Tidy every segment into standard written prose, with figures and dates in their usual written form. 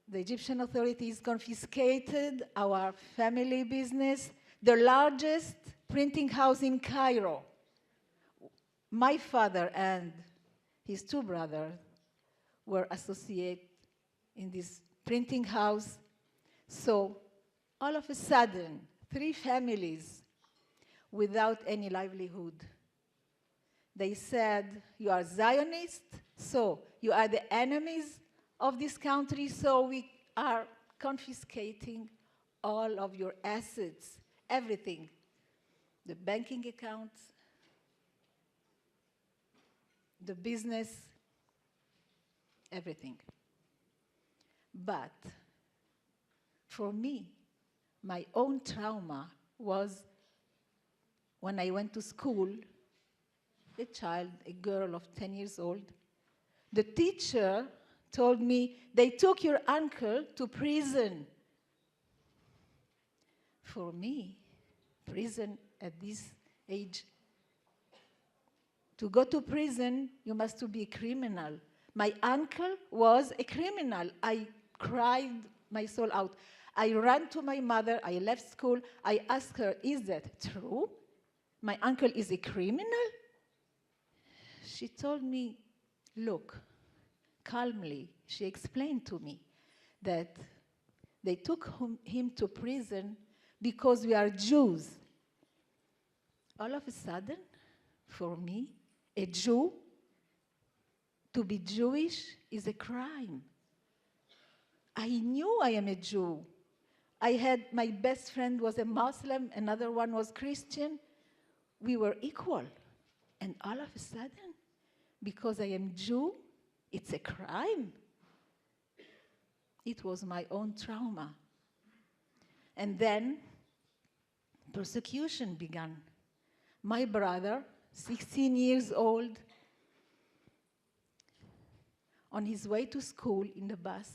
the Egyptian authorities confiscated our family business, the largest printing house in Cairo. My father and his two brothers were associated in this printing house. So all of a sudden, 3 families without any livelihood. They said, you are Zionists, so you are the enemies of this country, so we are confiscating all of your assets, everything, the banking accounts, the business, everything. But for me, my own trauma was when I went to school, a child, a girl of 10 years old, the teacher told me, they took your uncle to prison. For me, prison at this age, to go to prison, you must be a criminal. My uncle was a criminal. I cried my soul out. I ran to my mother, I left school, I asked her, is that true? My uncle is a criminal? She told me, look, calmly, she explained to me that they took him to prison because we are Jews. All of a sudden, for me, a Jew, to be Jewish is a crime. I knew I am a Jew. I had, my best friend was a Muslim, another one was Christian. We were equal. And all of a sudden, because I am Jew, it's a crime. It was my own trauma. And then persecution began. My brother, 16 years old, on his way to school in the bus,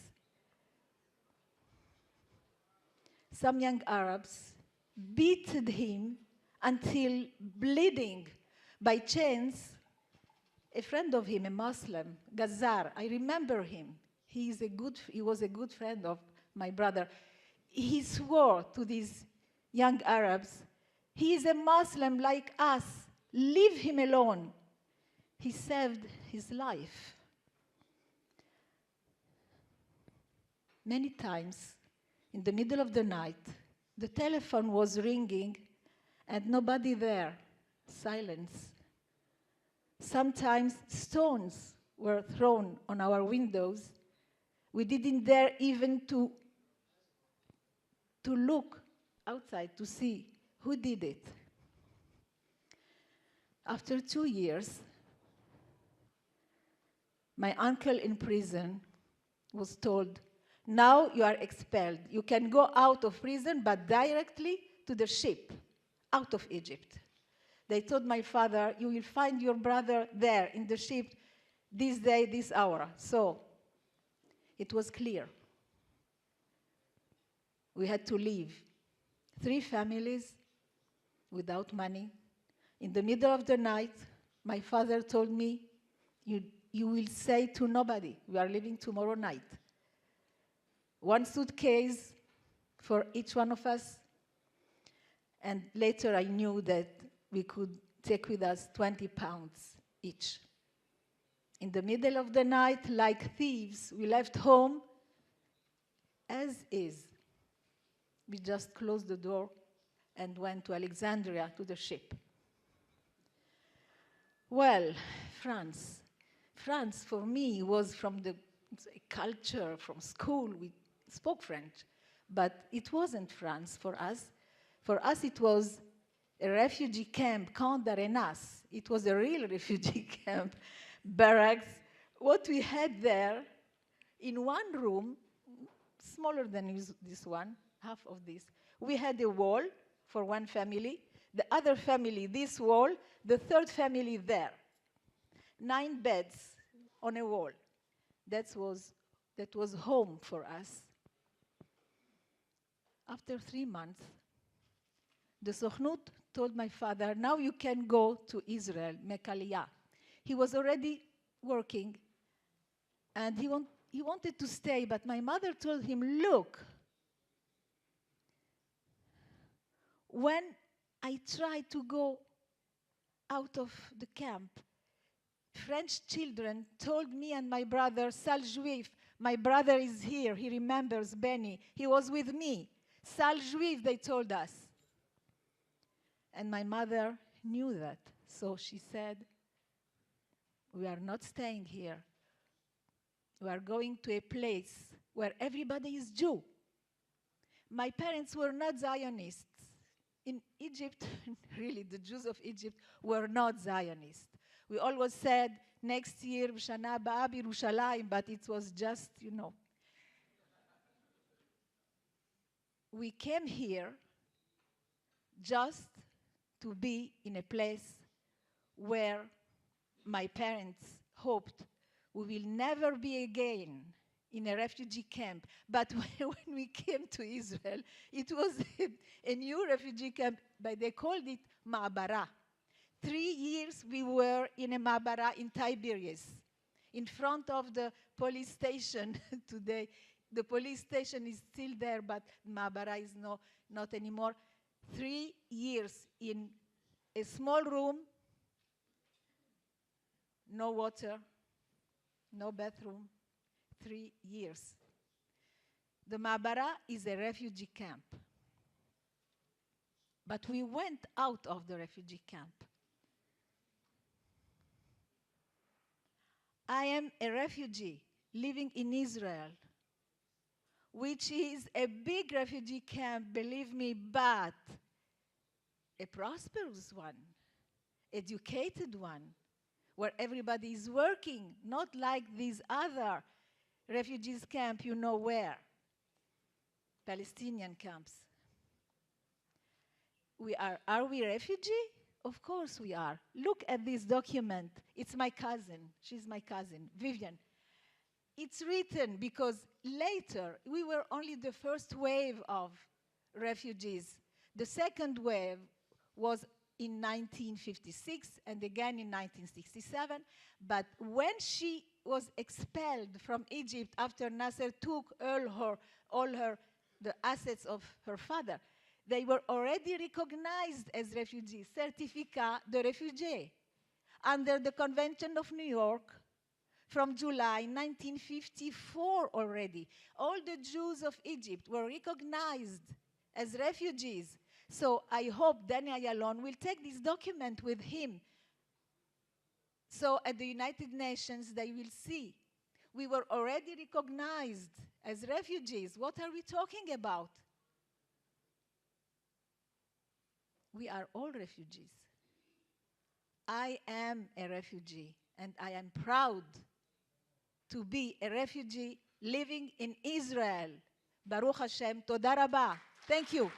some young Arabs beat him until bleeding. By chance, a friend of him, a Muslim, Gazar, I remember him. He was a good friend of my brother. He swore to these young Arabs, he is a Muslim like us, leave him alone. He saved his life. Many times, in the middle of the night, the telephone was ringing and nobody there, silence. Sometimes stones were thrown on our windows. We didn't dare even to look outside to see who did it. After 2 years, my uncle in prison was told, now you are expelled. You can go out of prison, but directly to the ship, out of Egypt. They told my father, you will find your brother there in the ship this day, this hour. So it was clear. We had to leave. 3 families without money. In the middle of the night, my father told me, you will say to nobody, we are leaving tomorrow night. 1 suitcase for each one of us. And later I knew that we could take with us 20 pounds each. In the middle of the night, like thieves, we left home as is. We just closed the door and went to Alexandria to the ship. Well, France. France, for me, was from the culture, from school. We spoke French. But it wasn't France for us. For us, it was a refugee camp, Camp d'Arenas. It was a real refugee camp, barracks. What we had there, in one room, smaller than this one, half of this, we had a wall for one family, the other family this wall, the third family there. 9 beds on a wall. That was home for us. After 3 months, the Sochnut told my father, now you can go to Israel, Mekalia. He was already working, and he wanted to stay, but my mother told him, look, when I tried to go out of the camp, French children told me and my brother, Sal Juif, my brother is here, he remembers Benny, he was with me. Sal Juif, they told us. And my mother knew that, so she said, we are not staying here. We are going to a place where everybody is Jew. My parents were not Zionists. In Egypt, really, the Jews of Egypt were not Zionists. We always said, next year, Shana Ba'a B'Yerushalayim, but it was just, you know. We came here just to be in a place where my parents hoped we will never be again in a refugee camp. But when we came to Israel, it was a new refugee camp, but they called it Ma'abara. 3 years we were in a Ma'abara in Tiberias, in front of the police station today. The police station is still there, but Ma'abara is not anymore. 3 years in a small room, no water, no bathroom, 3 years. The Ma'abara is a refugee camp. But we went out of the refugee camp. I am a refugee living in Israel, which is a big refugee camp, believe me, but a prosperous one, educated one, where everybody is working, not like these other refugees camp, you know where, Palestinian camps. Are we refugee? Of course we are. Look at this document. It's my cousin. She's my cousin, Vivian. It's written because later we were only the first wave of refugees. The second wave was in 1956 and again in 1967. But when she was expelled from Egypt after Nasser took the assets of her father, they were already recognized as refugees, certificat de réfugié, under the Convention of New York from July 1954 already. All the Jews of Egypt were recognized as refugees. So I hope Danny Ayalon will take this document with him. So at the United Nations, they will see we were already recognized as refugees. What are we talking about? We are all refugees. I am a refugee, and I am proud to be a refugee living in Israel. Baruch Hashem, toda rabah. Thank you.